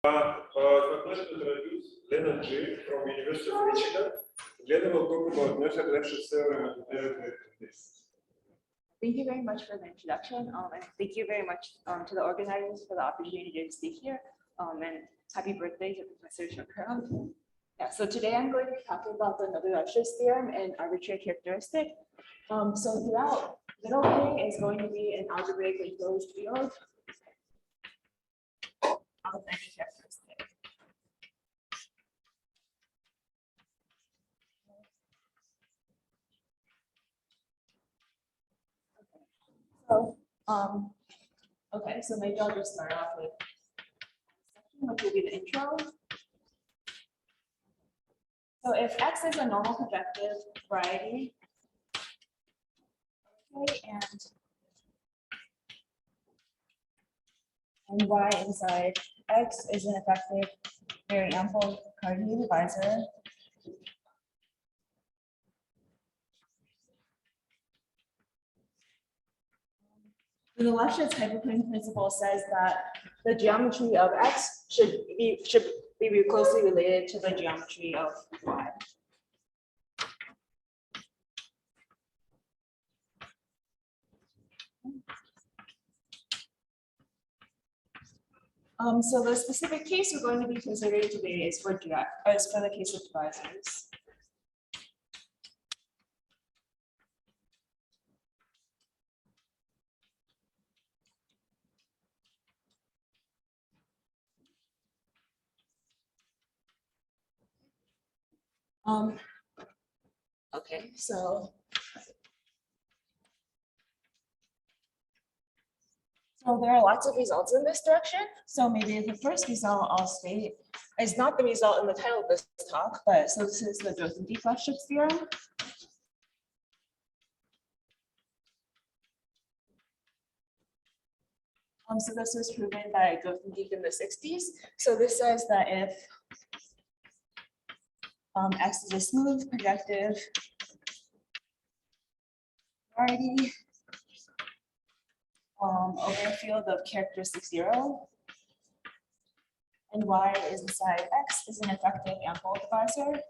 my pleasure to introduce Lena Ji from University of Michigan. Lena will talk about Noether Lefschetz theorem and arbitrary varieties. Thank you very much for the introduction, and thank you very much to the organizers for the opportunity to speak here, and happy birthday to Professor Jacobian. Yeah, so today I'm going to be talking about the Noether Lefschetz theorem and arbitrary characteristic. So throughout, middle thing is going to be an algebraically closed field of any characteristic. So, okay, so maybe I'll just start off with which will be the intro. So if X is a normal projective variety, okay, and Y inside X is an effective very ample Cartesian divisor. The Lefschetz hyperplane principle says that the geometry of X should be closely related to the geometry of Y. So the specific case we're going to be considering today is for the case of divisors. Okay, so there are lots of results in this direction. So maybe the first result I'll state is not the result in the title of this talk, but so this is the Lefschetz theorem. So this was proven by Grothendieck in the 60s. So this says that if X is a smooth projective variety over a field of characteristic 0, and Y is inside X is an effective ample divisor.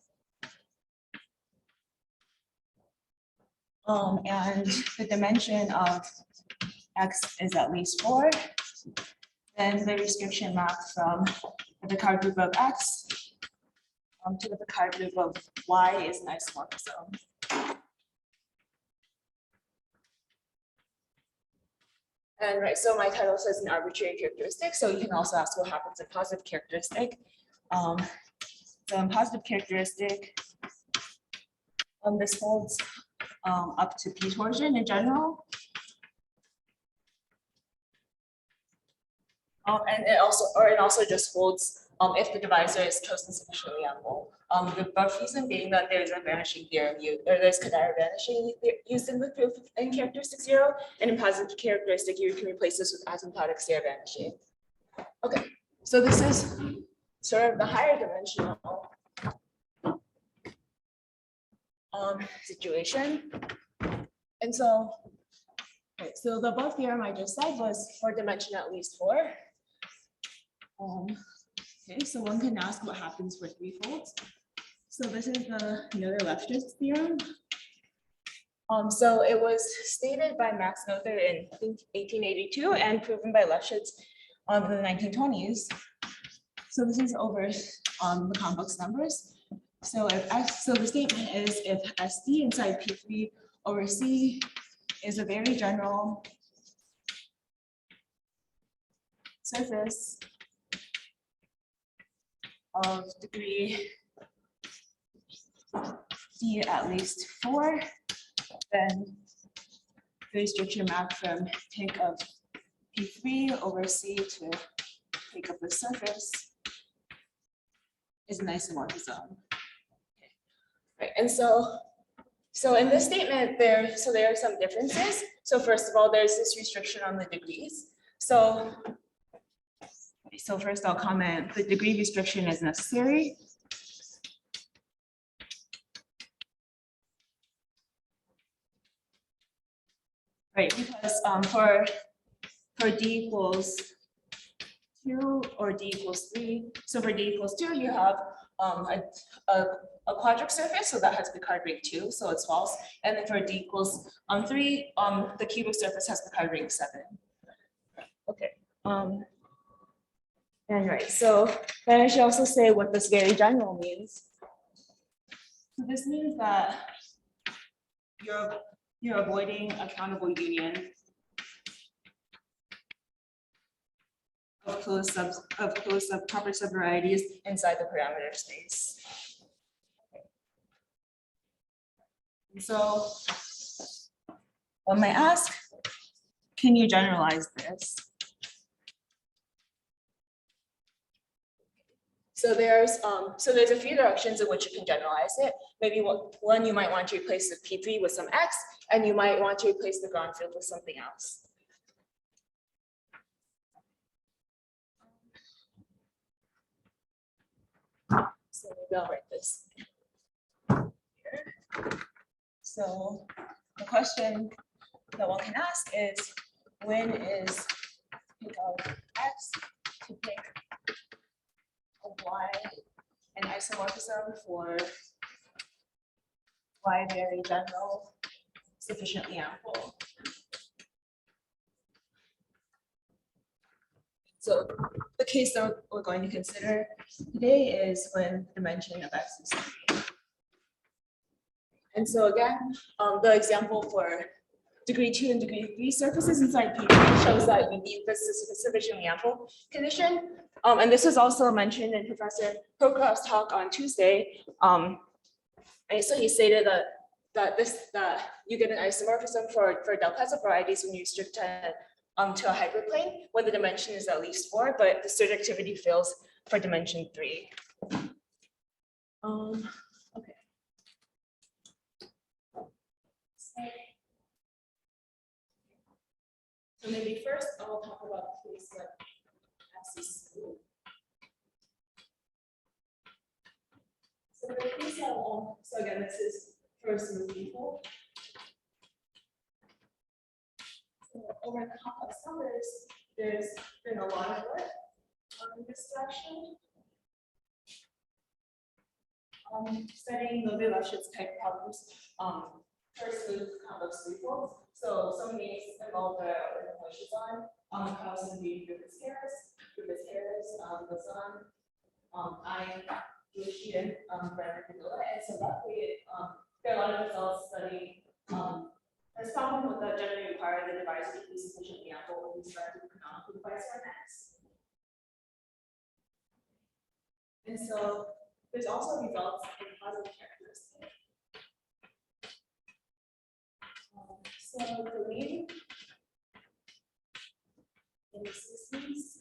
And the dimension of X is at least 4, then the restriction map from the Picard group of X to the Picard group of Y is an isomorphism. And right, so my title says an arbitrary characteristic. So you can also ask what happens in positive characteristic. So in positive characteristic, this holds up to P torsion in general. And it also just holds if the divisor is chosen sufficiently ample. The rough reason being that there's a vanishing theorem, or there's Cadaver vanishing used in the proof in characteristic 0, and in positive characteristic, you can replace this with asymptotic Serre vanishing. Okay, so this is sort of the higher dimensional situation. And so, okay, so the above theorem I just said was for dimension at least 4. Okay, so one can ask what happens for threefolds. So this is the Noether Lefschetz theorem. So it was stated by Max Noether in 1882 and proven by Lefschetz in the 1920s. So this is over the complex numbers. So the statement is if SD inside P3 over C is a very general surface of degree D at least 4, then the restriction map from take of P3 over C to take of the surface is an isomorphism. Okay. Right, and so in this statement there are some differences. So first of all, there's this restriction on the degrees. So first I'll comment the degree restriction is necessary. Right, because for D equals 2 or d equals 3. So for d equals 2, you have a quadric surface, so that has Picard rank 2, so it's false. And then for d equals 3, the cubic surface has Picard rank 7. Okay. And right, so then I should also say what this very general means. So this means that you're avoiding a countable union of closed proper subvarieties inside the parameter space. Okay. So one might ask, can you generalize this? So there's a few directions in which you can generalize it. Maybe one, you might want to replace the P3 with some X, and you might want to replace the ground field with something else. So maybe I'll write this here. So the question that one can ask is, when is pick of X to pick of Y an isomorphism for Y very general, sufficiently ample? So the case that we're going to consider today is when dimension of X is 3. And so again, the example for degree 2 and degree 3 surfaces inside P3 shows that you need this sufficiently ample condition. And this was also mentioned in Professor Prokhorov's talk on Tuesday. And so he stated that you get an isomorphism for Delpezzo varieties when you restrict to a hyperplane when the dimension is at least 4, but the surjectivity fails for dimension 3. Okay. So maybe first I'll talk about the case that X is smooth. So the case that so again, this is for a smooth people. So over the complex numbers, there's been a lot of work in this direction. Studying the Lefschetz type problems for smooth complex threefolds. So some names involve the Lefschetz cause and B Griffiths Harris, Lazan, I, Lucian, Brenner, Padilla, and so that way there are a lot of results studying this problem with the generally require the divisor to be sufficiently ample with respect to the canonical divisor X. And so there's also results in positive characteristics. So the mean in the systems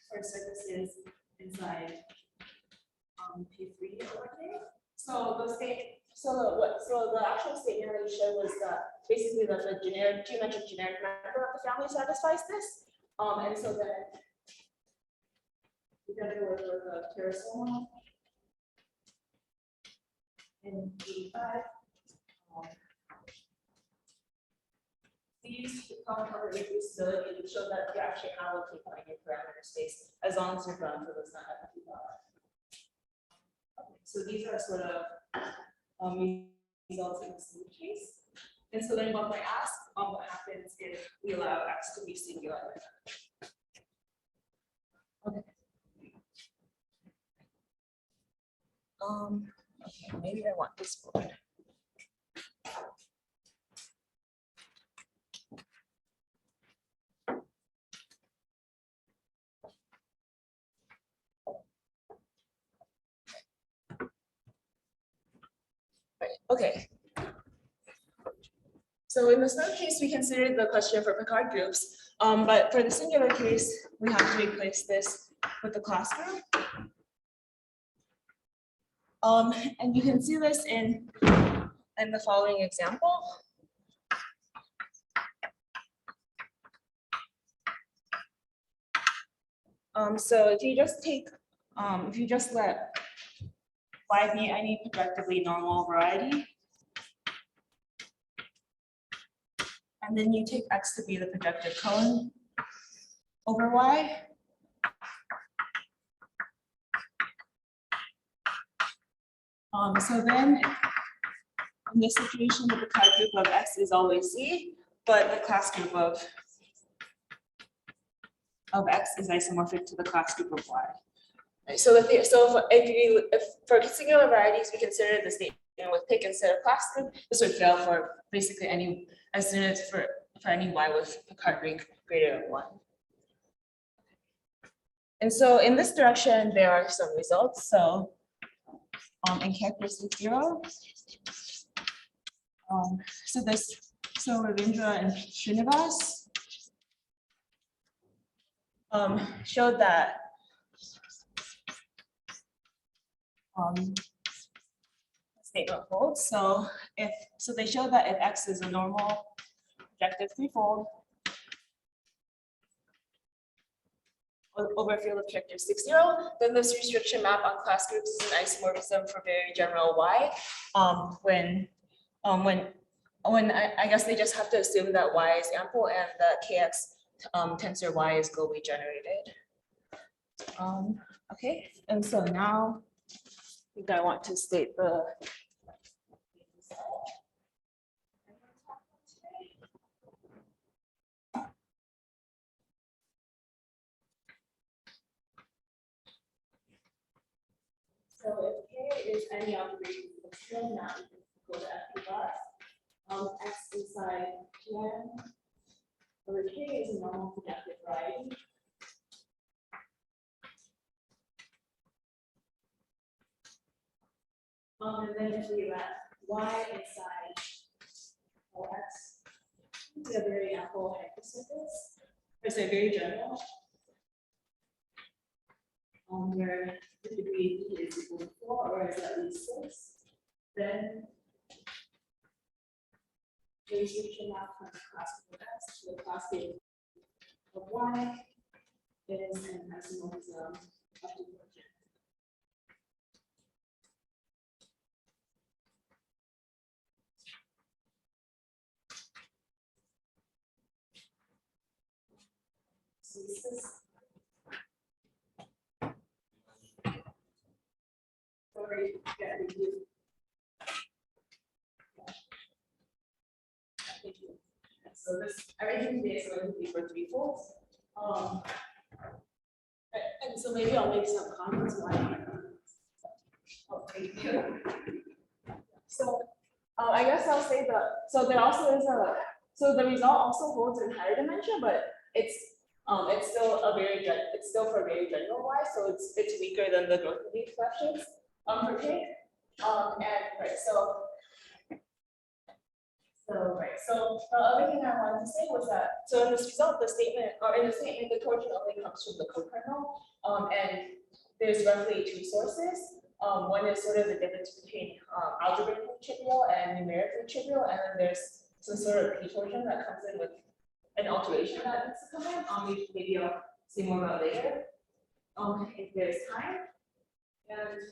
for surfaces inside P3 over here. So the actual statement that you showed was that basically that the geometric generic member of the family satisfies this. And so then together with the Terrasoma in P5, these common reproducibility to show that you actually allocate by your parameter space as long as your ground field is not at P5. So these are sort of results in this case. And so then one might ask what happens if we allow X to be singular. Okay. Okay, maybe I want this board. Okay. So in the snug case, we considered the question for Picard groups, but for the singular case, we have to replace this with the class group. And you can see this in the following example. So if you just take, if you just let Y be any projectively normal variety. And then you take X to be the projective cone over Y. So then in this situation, the Picard group of X is always Z, but the class group of X is isomorphic to the class group of Y. Right, so if for singular varieties, we consider the statement with pick instead of class group, this would fail for basically any, as soon as for any Y with Picard rank greater than 1. And so in this direction, there are some results. So in characteristic 0, so Ravindra and Srinivas showed that statement holds. So they showed that if X is a normal projective threefold over a field of characteristic 0, then this restriction map on class groups is an isomorphism for very general Y. When I guess they just have to assume that Y is ample and that KX tensor Y is globally generated. Okay, and so now I think I want to state the so if K is any observation function, now we can go to F plus X inside Gn, where K is a normal projective variety. And then if we let Y inside X, it's a very ample hypothesis. It's a very general. Where the degree is equal to 4 or is at least 6, then the restriction map from the class of X to the class of Y is an isomorphism of the origin. So this is sorry, yeah, thank you. Thank you. So this everything today is going to be for threefolds. And so maybe I'll make some comments why. Oh, thank you. So I guess I'll say that. So there also is so the result also holds in higher dimension, but it's still for a very general Y, so it's weaker than the growth of these Lefschetz for K. And right, so the other thing I wanted to say was that so in this result, the statement the torsion only comes from the co-kernel, and there's roughly 2 sources. One is sort of the difference between algebraically trivial and numerically trivial, and then there's some sort of p-torsion that comes in with an alteration that needs to come in. Which maybe I'll say more about later. If there's time. And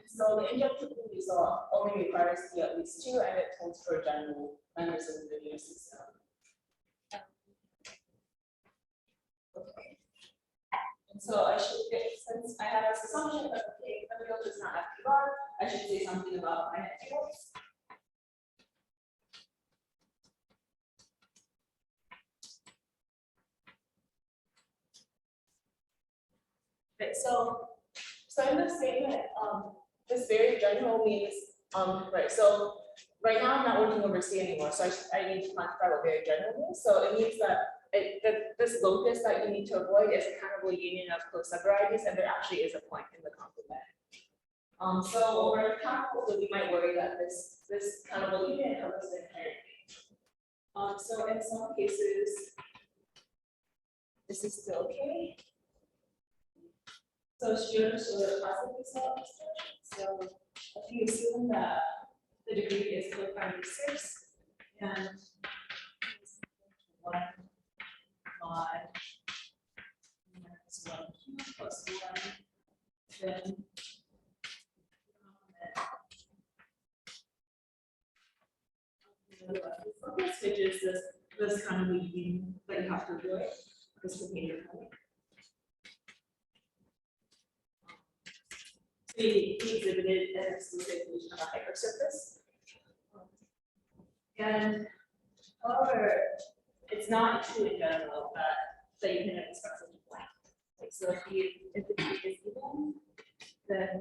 so the injectivity result only requires to be at least 2, and it holds for general members of the linear system. Okay. And so I should get, since I have this assumption that okay, the field is not FP bar, I should say something about finite fields. Okay, so in this statement, this very general means, right, so right now I'm not working over C anymore, so I need to quantify what very general means. So it means that this locus that you need to avoid is a countable union of closed subvarieties, and there actually is a point in the complement. So over countable, we might worry that this countable union covers the entire thing. So in some cases, this is still okay. So students will possibly solve this question. So if you assume that the degree is cofactor 6 and 1 mod minus 1 plus 1, then focus, which is this kind of weaving that you have to avoid, this container point. So we exhibited an exclusive illusion of a hypersurface. And however, it's not true in general that you can express it in blank. Like, so if the T is given, then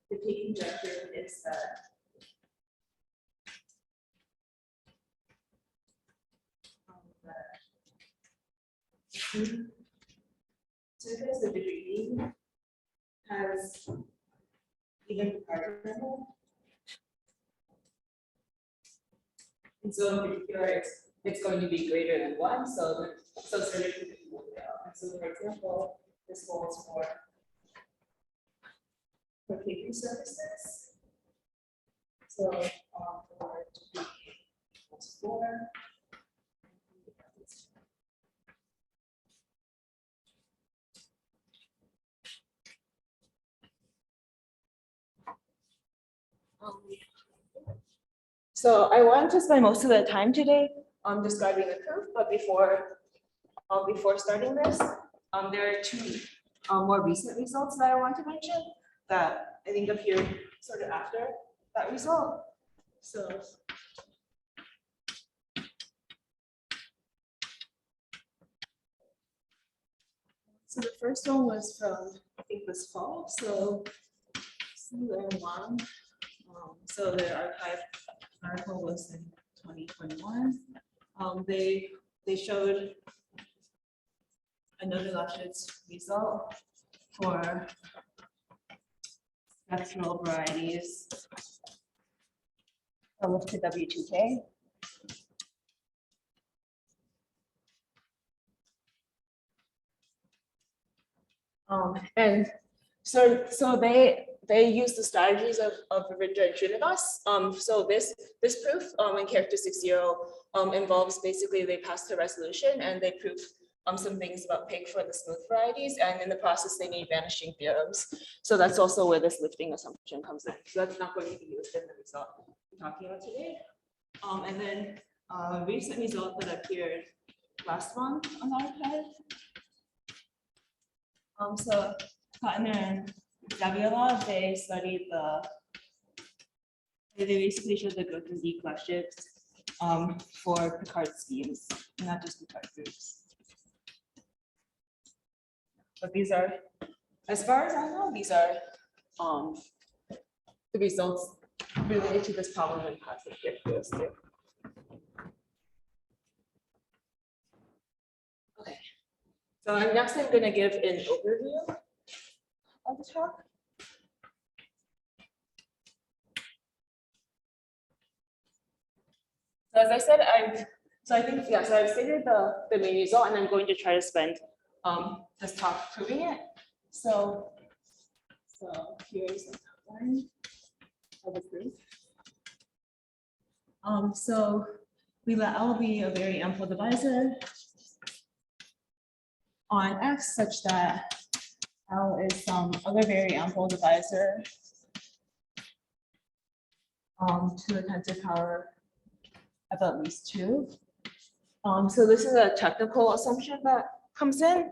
the T conjecture is that surface of the dream has even particle. And so in particular, it's going to be greater than 1, so it's related to the and so for example, this holds for K3 surfaces. So for it to be equals 4. So I want to spend most of the time today describing the proof, but before starting this, there are 2 more recent results that I want to mention that I think appeared sort of after that result. So the first one was from, I think, this fall. So one. So the archive article was in 2021. They showed another Lefschetz result for spectral varieties of to W2K. And so they use the strategies of Ravinder and Srinivas. So this proof in characteristic 0 involves basically they pass the resolution and they prove some things about pig for the smooth varieties, and in the process they need vanishing theorems. So that's also where this lifting assumption comes in. So that's not going to be used in the result we're talking about today. And then a recent result that appeared last month on archive. So Kotner and Zabiela, they studied they basically showed the growth and declash shifts for Picard schemes, not just Picard groups. But these are, as far as I know, these are the results related to this problem in positive characteristic. Okay, so next I'm going to give an overview of the talk. So as I said, so I've stated the main result, and I'm going to try to spend this talk proving it. So here's the outline of the proof. So we let L be a very ample divisor on X such that L is some other very ample divisor to the tensor power of at least 2. So this is a technical assumption that comes in,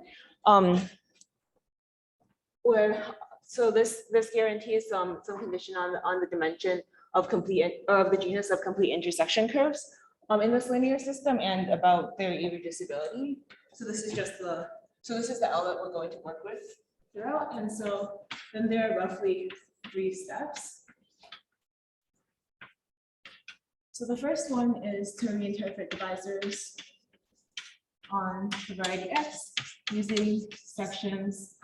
where this guarantees some condition on the dimension of the genus of complete intersection curves in this linear system and about their irreducibility. So this is just the L that we're going to work with throughout, and so then there are roughly 3 steps. So the first one is to reinterpret divisors on the variety X using sections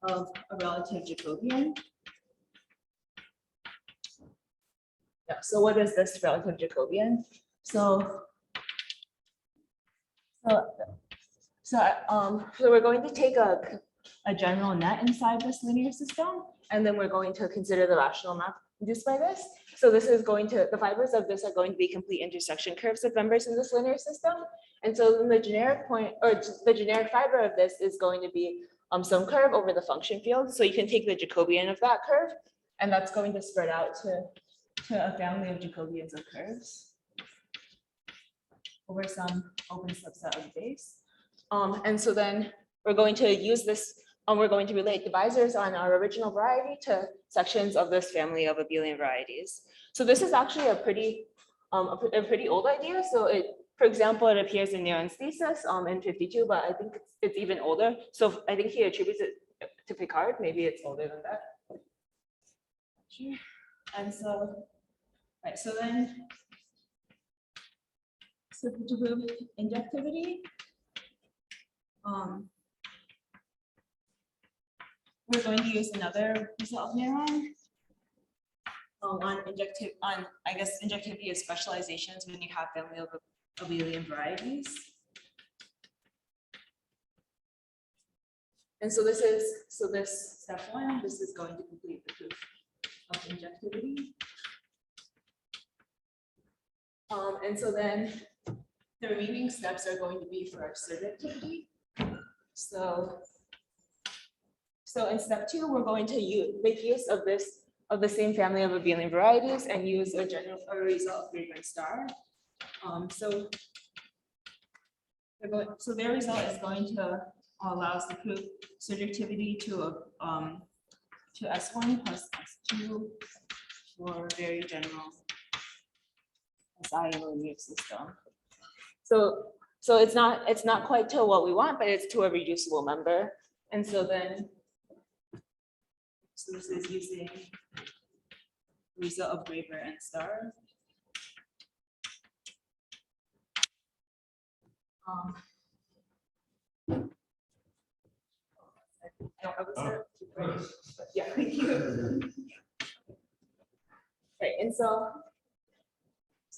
of a relative Jacobian. Yeah, so what is this relative Jacobian? So we're going to take a general net inside this linear system, and then we're going to consider the rational map induced by this. So the fibers of this are going to be complete intersection curves of members in this linear system. And so then the generic point, or the generic fiber of this is going to be some curve over the function field. So you can take the Jacobian of that curve And that's going to spread out to a family of Jacobians of curves over some open subset of the base. And so then we're going to use this, we're going to relate divisors on our original variety to sections of this family of abelian varieties. So this is actually a pretty old idea. So for example, it appears in Neron's thesis in 52, but I think it's even older. So I think he attributes it to Picard. Maybe it's older than that. And so, right, so then, so to prove injectivity, we're going to use another result of Neron on I guess injectivity is specializations when you have family of abelian varieties. And so this step one, this is going to complete the proof of injectivity. And so then the remaining steps are going to be for surjectivity. So in step two, we're going to make use of the same family of abelian varieties and use a result of Graeber star. So their result is going to allow us to prove surjectivity to S1 plus S2 for very general SI linear system. So it's not quite to what we want, but it's to a reducible member. And so this is using result of Graeber and star. Yeah, thank you. Right, and so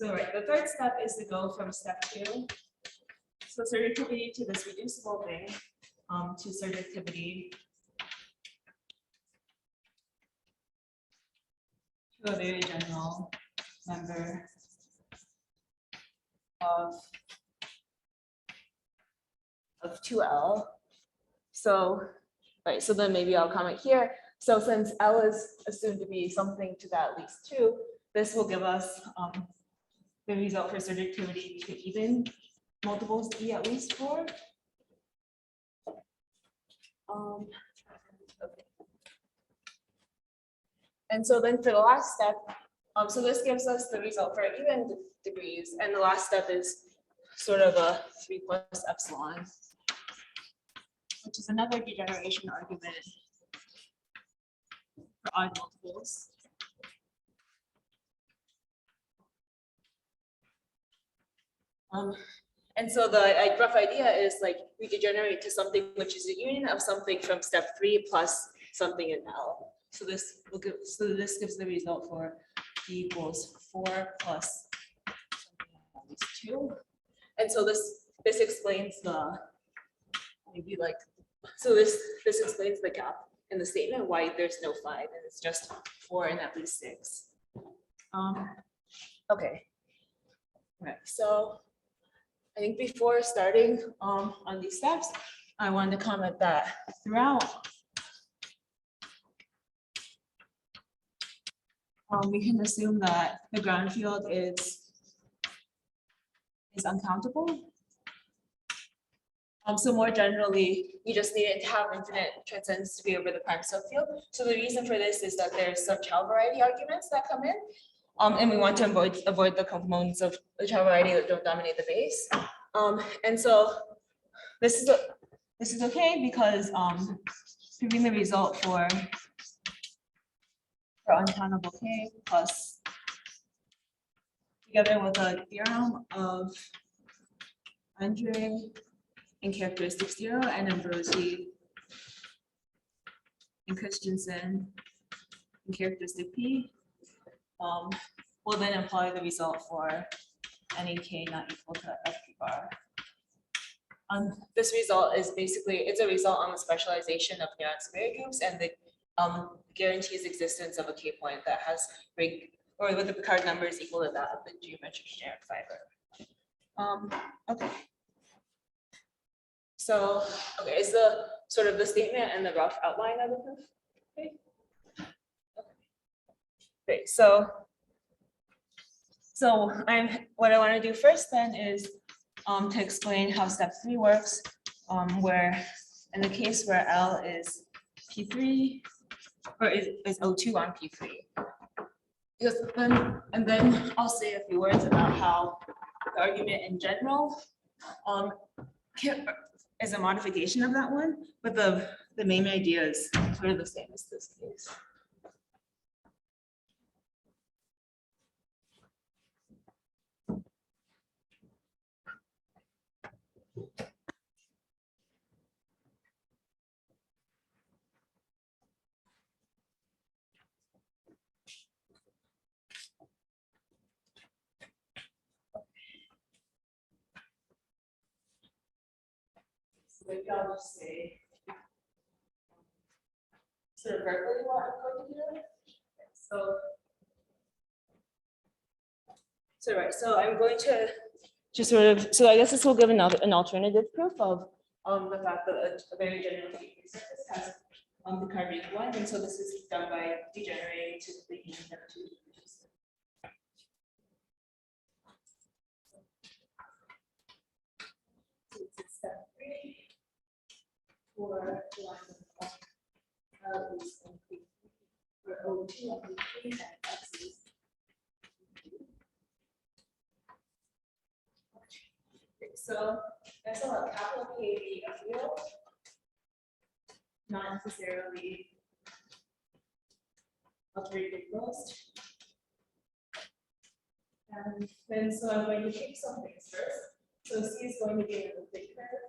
right, the third step is to go from step two. So surjectivity to this reducible thing, to surjectivity to a very general member of 2L. So, right, so then maybe I'll comment here. So since L is assumed to be something to that at least 2, this will give us the result for surjectivity to even multiples E at least 4. Okay. And so then for the last step, so this gives us the result for even degrees, and the last step is sort of a 3 plus epsilon, which is another degeneration argument for odd multiples. And so the rough idea is like we degenerate to something which is a union of something from step 3 plus something in L. So this gives the result for D equals 4 plus something at 2. And so this explains the this explains the gap in the statement why there's no 5 and it's just 4 and at least 6. Okay. All right. So I think before starting on these steps, I wanted to comment that throughout we can assume that the ground field is uncountable. So more generally, we just need it to have infinite transcendence to be over the prime subfield. So the reason for this is that there's some child variety arguments that come in, and we want to avoid the components of the child variety that don't dominate the base. And so this is okay because proving the result for uncountable K plus together with a theorem of Andre in characteristic 0 and Ambrosi and Christensen in characteristic P will then apply the result for any K not equal to FP bar. This result is basically, it's a result on the specialization of Neron square groups and the guarantees existence of a K point that has rig or with the Picard numbers equal to that of the geometric generic fiber. Okay. So, okay, is the sort of the statement and the rough outline of the proof? Okay. Great. So what I want to do first then is to explain how step 3 works, where in the case where L is P3 or is O2 on P3. And then I'll say a few words about how the argument in general is a modification of that one, but the main idea is sort of the same as this case. Maybe I'll just say sort of verbally what I'm going to do. So I'm going to just sort of, so I guess this will give an alternative proof of the fact that a very general P3 surface has the carbon 1, and so this is done by degenerating to the mean step 2. So it's step 3. For the line of L is on P3, or O2 on P3, and X is P2. Okay. So that's a capital K be a field, not necessarily a very big list. And then so I'm going to take some things first. So C is going to be a big curve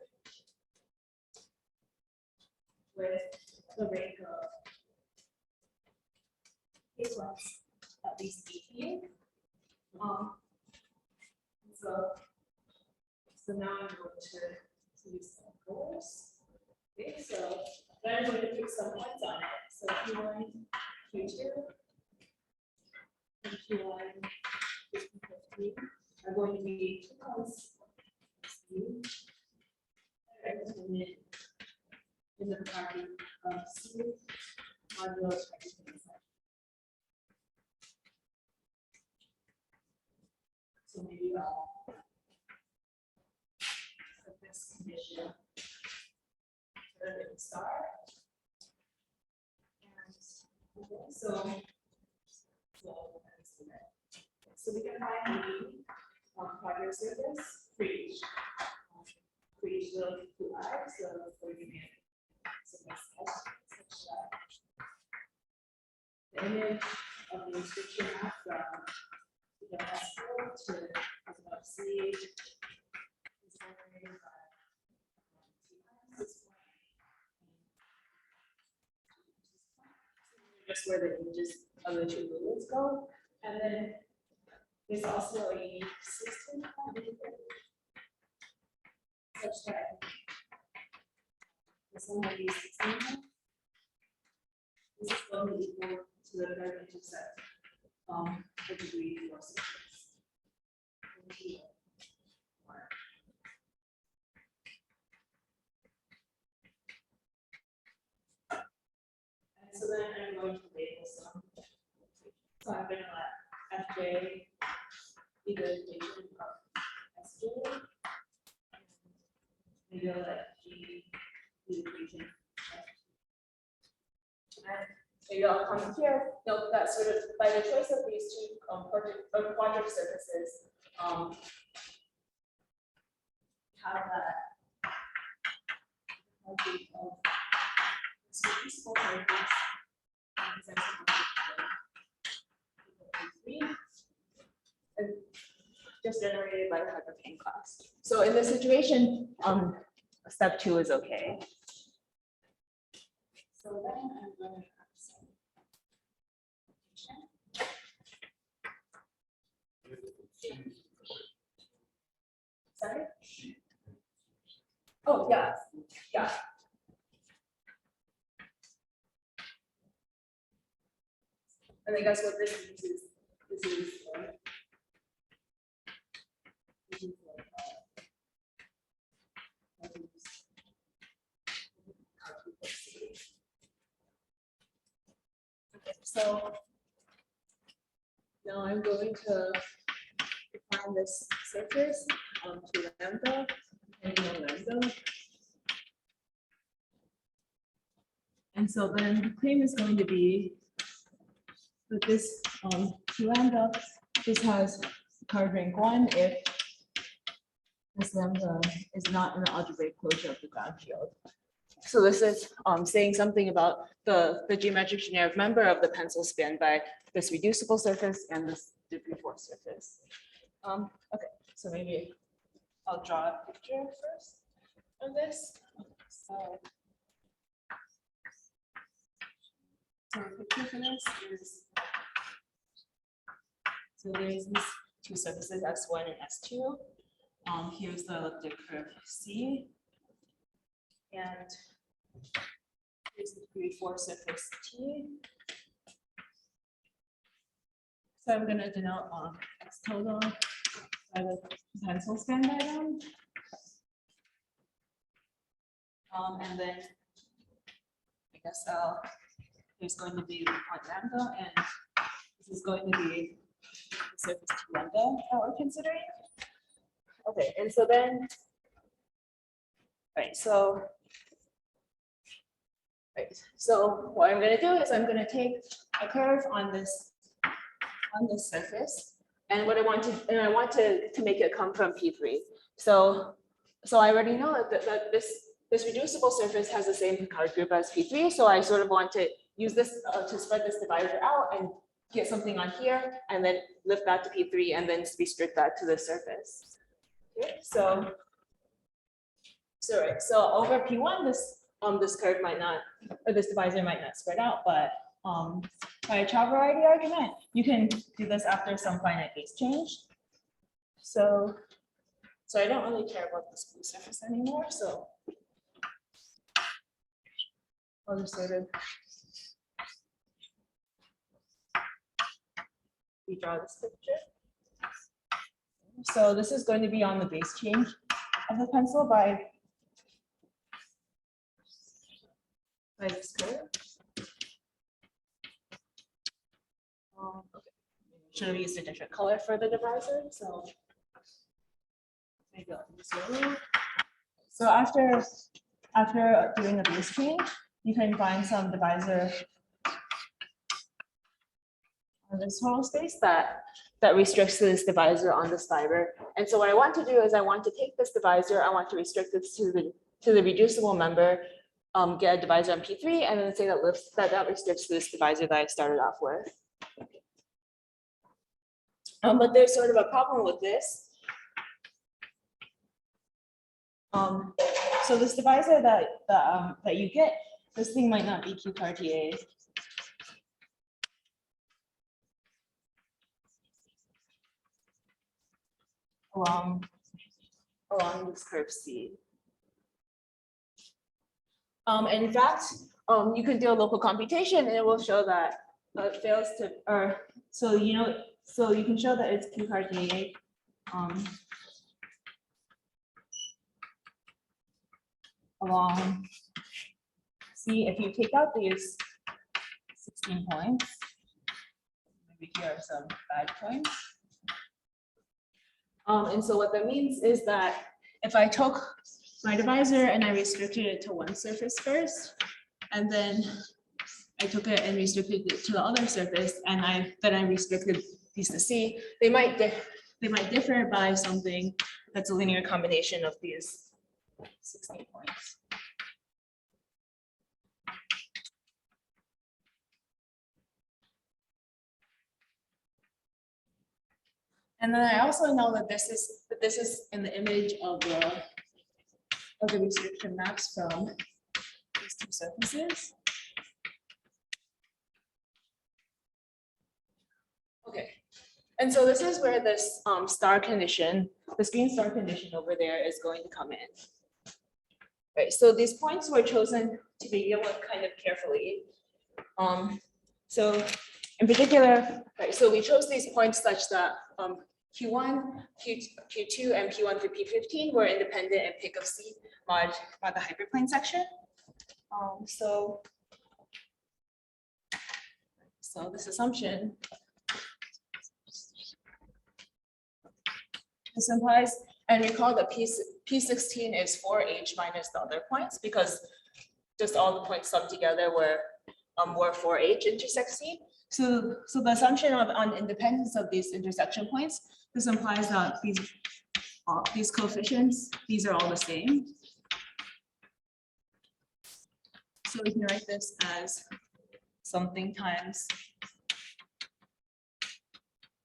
with the rank of case ones at least 18. So now I'm going to use some colors. Okay, so then I'm going to pick some points on it. So Q1, Q2, and Q1, Q3 are going to be 2 points. In the property of C on those everything. So maybe I'll set this condition to star. And okay, so we can find the mean quadratic surface for each little I. So we're going to the image of the inscription map from S4 to above C is generated by just where the images of the 2 moons go. And then there's also a system such that the sum of these 16 this is going to equal to the third intercept the degree 4 surface. And so then I'm going to label some. So I'm going to let Fj be the equation of Sj. Maybe I'll let G be the equation. And maybe I'll come here. Note that sort of by the choice of these 2 quadratic surfaces, have that useful surface and just generated by the hyperplane class. So in this situation, step 2 is okay. So then I'm going to have some. Sorry? Oh, yeah. Yeah. And I guess what this means is this is okay, so Now I'm going to define this surface to lambda and lambda. And so then the claim is going to be that this to lambda, this has card rank 1 if this lambda is not in the algebraic closure of the ground field. So this is saying something about the geometric generic member of the pencil spanned by this reducible surface and this degree 4 surface. Okay, so maybe I'll draw a picture first of this. So the picture for this is, so there's these two surfaces, S1 and S2. Here's the elliptic curve C. And here's the degree 4 surface T. So I'm going to denote X total by the pencil span diagram. And then I guess there's going to be point lambda, and this is going to be the surface T lambda that we're considering. Okay, and so then, so what I'm going to do is I'm going to take a curve on this surface, and what I want to make it come from P3. So I already know that this reducible surface has the same Picard group as P3. So I sort of want to use this to spread this divisor out and get something on here, and then lift that to P3, and then restrict that to the surface. Okay, so over P1, this curve might not, or this divisor might not spread out, but by a child variety argument, you can do this after some finite base change. So I don't really care about this blue surface anymore. So I'll just sort of redraw this picture. So this is going to be on the base change of the pencil by this curve. Okay. Should have used a different color for the divisor. So maybe I'll use yellow. So after doing a base change, you can find some divisor on this total space that restricts this divisor on this fiber. And so what I want to do is I want to take this divisor, I want to restrict this to the reducible member, get a divisor on P3, and then say that restricts to this divisor that I started off with. But there's sort of a problem with this. So this divisor that you get, this thing might not be Q Cartier. Along this curve C. In fact, you can do a local computation, and it will show that it fails to, so you can show that it's Q Cartier. Along C, if you take out these 16 points, maybe here are some bad points. And so what that means is that if I took my divisor and I restricted it to one surface first, and then I took it and restricted it to the other surface, and then I restricted these to C, they might differ by something that's a linear combination of these 16 points. And then I also know that this is in the image of the restriction maps from these two surfaces. Okay, and so this is where this star condition, this green star condition over there is going to come in. Right, so these points were chosen to begin with kind of carefully. So in particular, right, so we chose these points such that Q1, Q2, and P1 through P15 were independent and pick of C mod the hyperplane section. So this assumption This implies, and recall that P16 is 4H minus the other points because just all the points summed together were 4H intersect C. So the assumption on independence of these intersection points, this implies that these coefficients, these are all the same. So we can write this as something times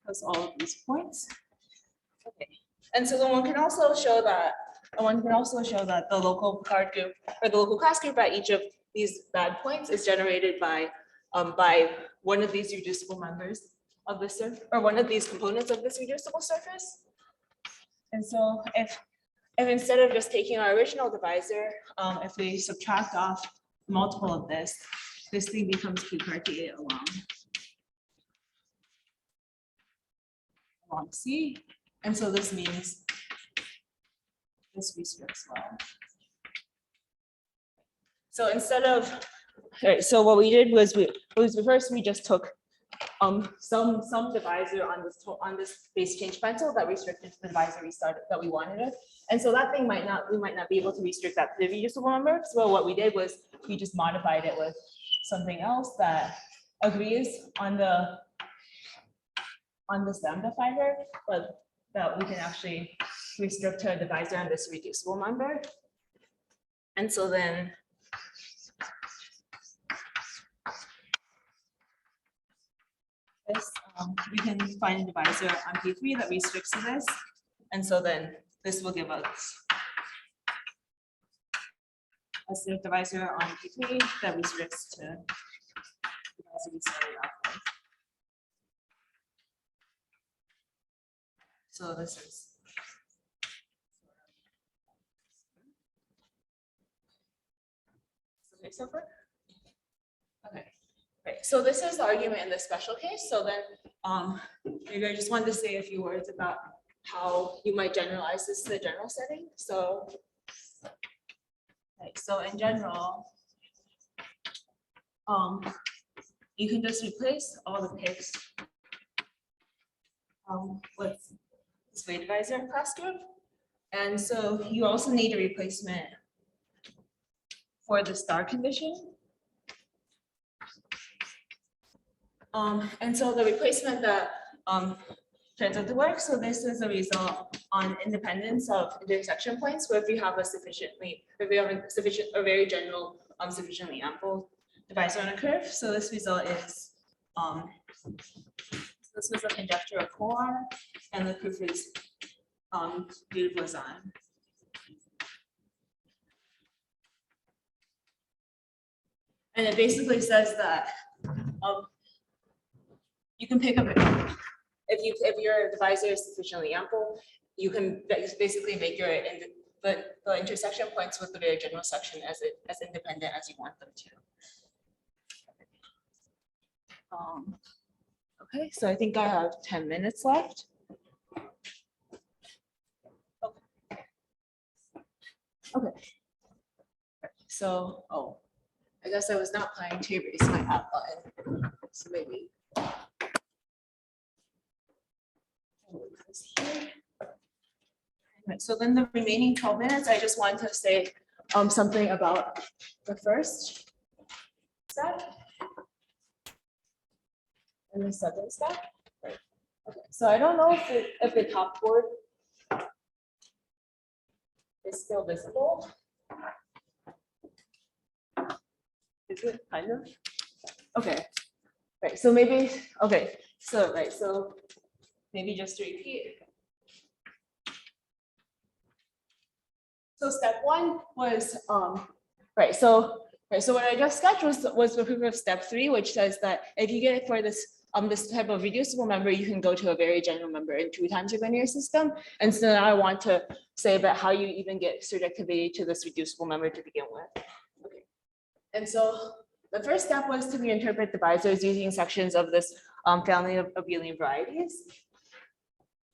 plus all of these points. Okay, and so then one can also show that the local card group or the local class group at each of these bad points is generated by one of these reducible members of the surface, or one of these components of this reducible surface. And so if instead of just taking our original divisor, if we subtract off the multiple of this thing becomes Q Cartier along C. And so this means this restricts well. So instead of, so what we did was first we just took some divisor on this base change pencil that restricted to the divisor we started that we wanted it. And so that thing we might not be able to restrict that to the reducible number. So what we did was we just modified it with something else that agrees on the lambda fiber, but that we can actually restrict to a divisor on this reducible number. And so then this, we can find a divisor on P3 that restricts to this. And so then this will give us a safe divisor on P3 that restricts to divisor we started off with. So this is okay so far. Okay. Right, so this is the argument in this special case. So then maybe I just wanted to say a few words about how you might generalize this to the general setting. So, right, so in general, you can just replace all the picks with this weight divisor class group. And so you also need a replacement for the star condition. And so the replacement that turns out to work. So this is a result on independence of intersection points, where if you have a very general, sufficiently ample divisor on a curve. So this result is this was a conjecture of Cohen, and the proof is due to Blazon. And it basically says that you can pick up if your divisor is sufficiently ample, you can basically make your the intersection points with the very general section as independent as you want them to. Okay, so I think I have 10 minutes left. Okay. So, I guess I was not planning to erase my app button. So maybe. Right, so then the remaining 12 minutes, I just want to say something about the first step and the second step. Right. Okay. So I don't know if the top board is still visible. Is it kind of? Okay. Right. So maybe okay. So right. So maybe just to repeat. So step one was right. So what I just sketched was the proof of step 3, which says that if you get it for this this type of reducible member, you can go to a very general member in 2 times your linear system. And so now I want to say about how you even get surjectivity to this reducible member to begin with. Okay. And so the first step was to reinterpret divisors using sections of this family of abelian varieties.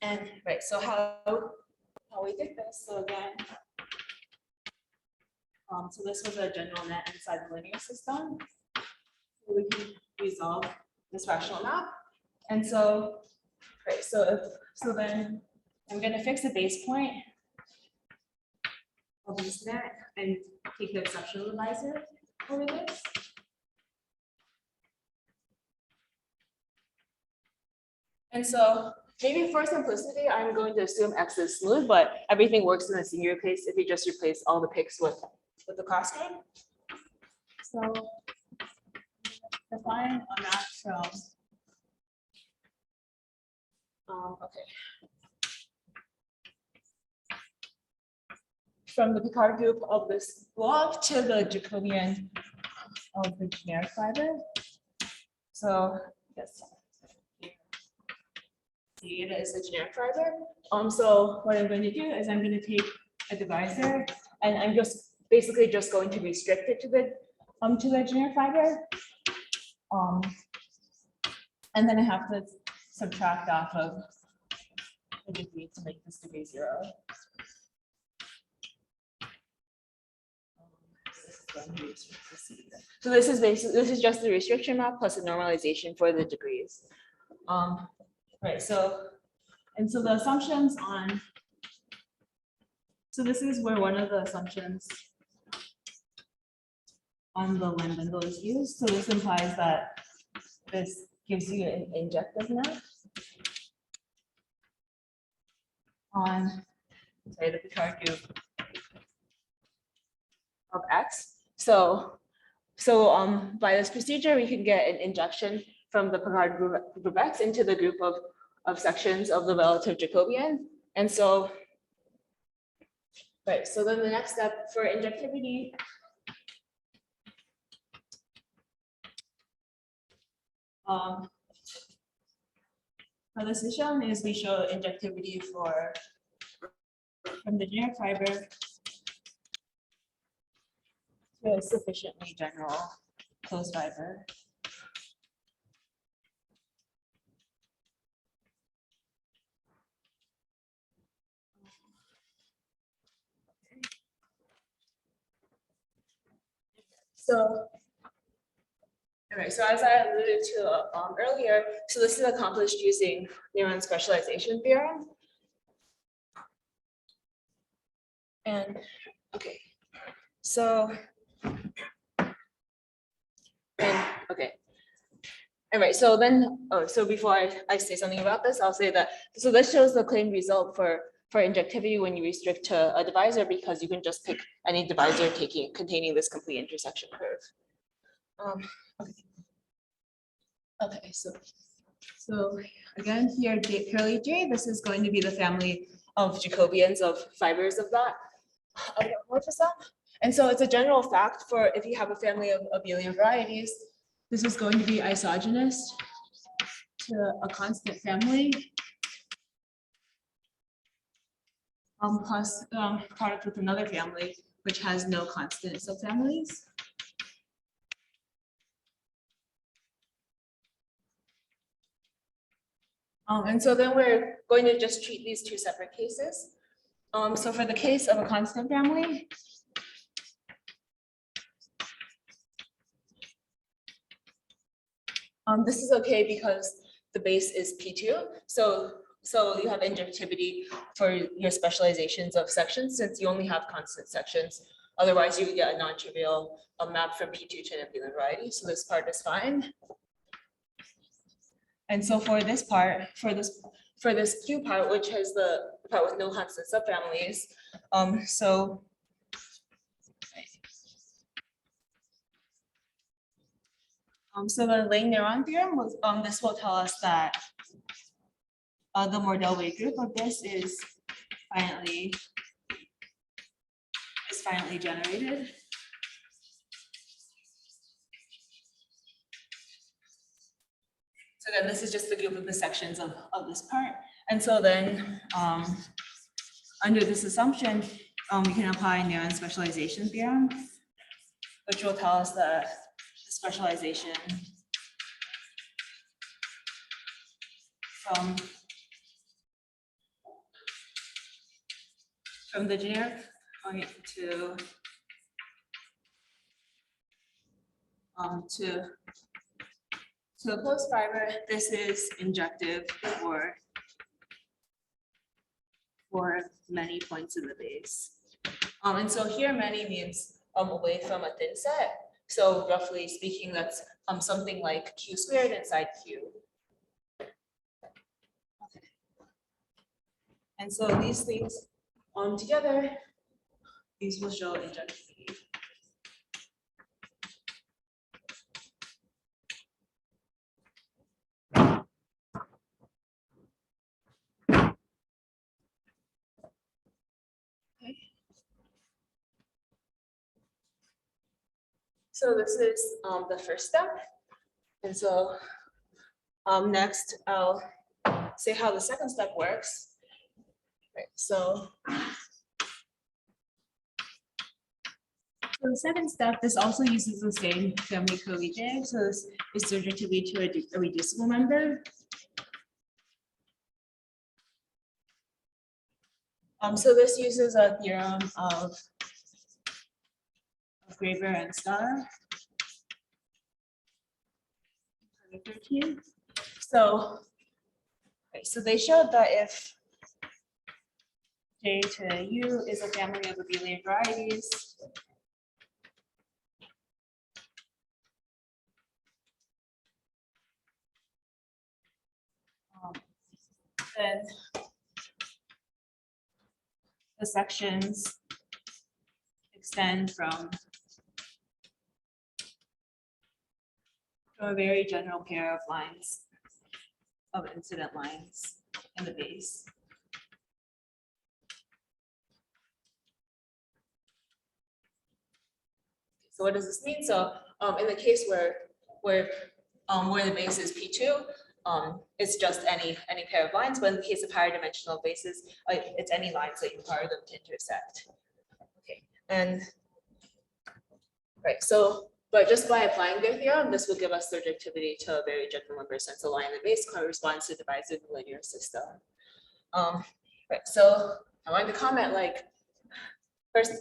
And right, so how we did this. So again, so this was a general net inside the linear system. So we can resolve this rational map. And so, right, so then I'm going to fix the base point of this net and take the exceptional divisor over this. And so maybe for simplicity, I'm going to assume X is smooth, but everything works in a singular case if you just replace all the picks with the cross guard. So define a map from from the Picard group of this block to the Jacobian of the generic fiber. So yes, it is the generic fiber. So what I'm going to do is I'm going to take a divisor and I'm just basically just going to restrict it to the generic fiber. And then I have to subtract off of the degree to make this degree 0. So this is just the restriction map plus the normalization for the degrees. Right, so the assumptions on, so this is where one of the assumptions on the line bundle is used. So this implies that this gives you an injective map on, the Picard group of X. So by this procedure, we can get an injection from the Picard group X into the group of sections of the relative Jacobian. And so, right, so then the next step for injectivity for this is shown is we show injectivity from the generic fiber to a sufficiently general closed fiber. So, all right, so as I alluded to earlier, so this is accomplished using neuron specialization theorem. And okay, so, okay. All right, so then, so before I say something about this, I'll say that, so this shows the claimed result for injectivity when you restrict to a divisor, because you can just pick any divisor containing this complete intersection curve. Okay, so again here, curly J, this is going to be the family of Jacobians of fibers of that isomorphism. And so it's a general fact for if you have a family of abelian varieties, this is going to be isogynous to a constant family plus product with another family which has no constant subfamilies. And so then we're going to just treat these two separate cases. So for the case of a constant family, this is okay because the base is P2. So you have injectivity for your specializations of sections since you only have constant sections. Otherwise, you would get a non-trivial map from P2 to an abelian variety. So this part is fine. And so for this part, for this Q part, which has the part with no constant subfamilies, so the Lane-Neuron theorem was this will tell us that the Mordell-Way group of this is finitely generated. So then this is just the group of the sections of this part. And so then under this assumption, we can apply Neuron specialization theorem, which will tell us that the specialization from the generic to a closed fiber, this is injective for for many points in the base. And so here many means away from a thin set. So roughly speaking, that's something like q squared inside q. Okay. And so these things together, these will show injectivity. So this is the first step. And so next I'll say how the second step works. Right, so the second step, this also uses the same family collegiate. So this is surgery to lead to a reducible member. So this uses a theorem of Graeber and Starr. 13. So they showed that if J to U is a family of abelian varieties, then the sections extend from a very general pair of lines, of incident lines in the base. So what does this mean? So in the case where the base is P2, it's just any pair of lines, but in the case of higher dimensional bases, it's any lines that you require them to intersect. Okay, and right, so but just by applying their theorem, this will give us surjectivity to a very general number since the line in the base corresponds to divisor in the linear system. Right, so I wanted to comment like first,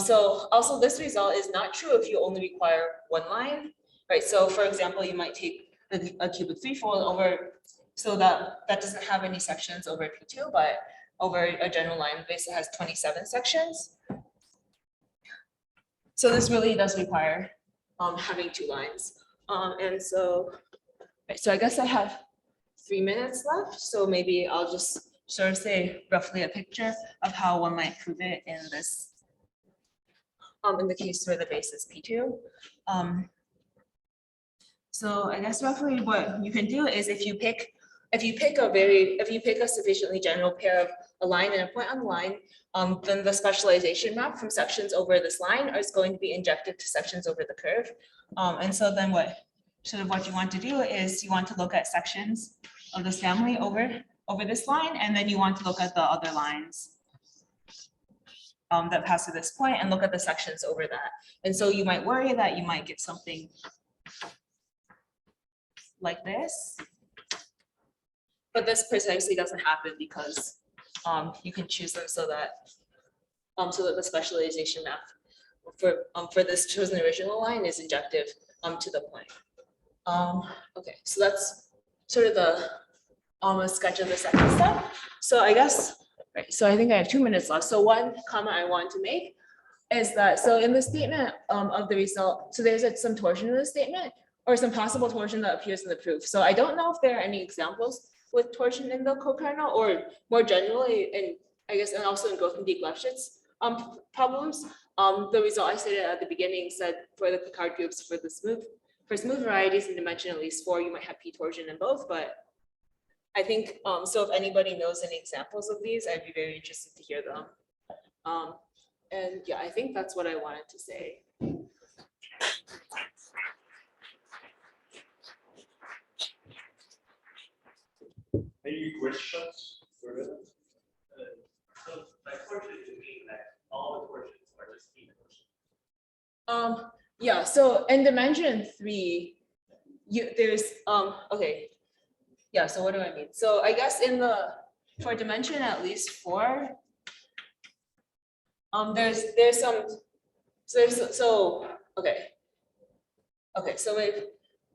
so also this result is not true if you only require one line, right? So for example, you might take a cubic threefold over, so that doesn't have any sections over P2, but over a general line base that has 27 sections. So this really does require having two lines. And so I guess I have 3 minutes left. So maybe I'll just sort of say roughly a picture of how one might prove it in this, in the case where the base is P2. So I guess roughly what you can do is if you pick a sufficiently general pair of a line and a point on the line, then the specialization map from sections over this line is going to be injected to sections over the curve. And so then what you want to do is you want to look at sections of this family over this line, and then you want to look at the other lines that pass through this point and look at the sections over that. And so you might worry that you might get something like this, but this precisely doesn't happen because you can choose them so that the specialization map for this chosen original line is injective to the point. Okay, so that's sort of the a sketch of the second step. So I guess, right, so I think I have 2 minutes left. So one comment I want to make is that, so in the statement of the result, so there's some torsion in the statement or some possible torsion that appears in the proof. So I don't know if there are any examples with torsion in the cokernel or more generally, and I guess, and also in Grothendieck Lefschetz problems. The result I stated at the beginning said for the Picard groups for smooth varieties in dimension at least 4, you might have P torsion in both, but I think, so if anybody knows any examples of these, I'd be very interested to hear them. And yeah, I think that's what I wanted to say. Any questions? So by torsion, you mean that all the torsions are just P torsion? Yeah, so in dimension 3, there's okay. Yeah, so what do I mean? So I guess for dimension at least 4, there's some, so okay. Okay, so maybe,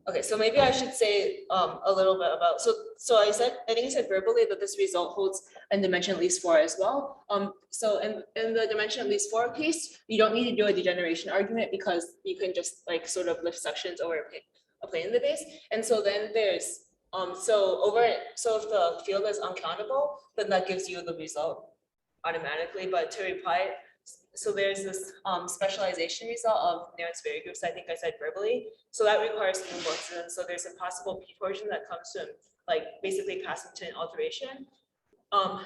Okay, so maybe I should say a little bit about, so I think I said verbally that this result holds in dimension at least 4 as well. So in the dimension at least 4 case, you don't need to do a degeneration argument because you can just like sort of lift sections over a plane in the base. And so then there's so if the field is uncountable, then that gives you the result automatically. But to reply, so there's this specialization result of Noether's vary groups. I think I said verbally. So that requires isomorphism. So there's a possible p torsion that comes from like basically passing to an alteration.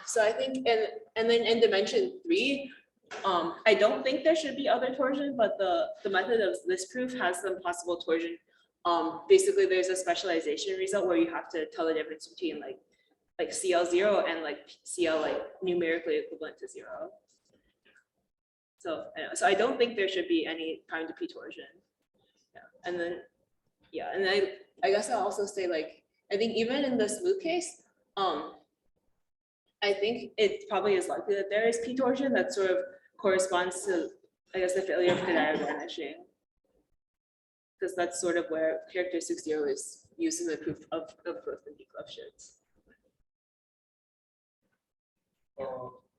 So I think and then in dimension 3, I don't think there should be other torsion, but the method of this proof has some possible torsion. Basically there's a specialization result where you have to tell the difference between like CL0 and like CL like numerically equivalent to 0. So I don't think there should be any prime to p torsion. Yeah. And then and I guess I'll also say like I think even in the smooth case, I think it probably is likely that there is p torsion that sort of corresponds to I guess the failure of Kadar vanishing. Because that's sort of where characteristic 0 is used in the proof of growth in Lefschetz.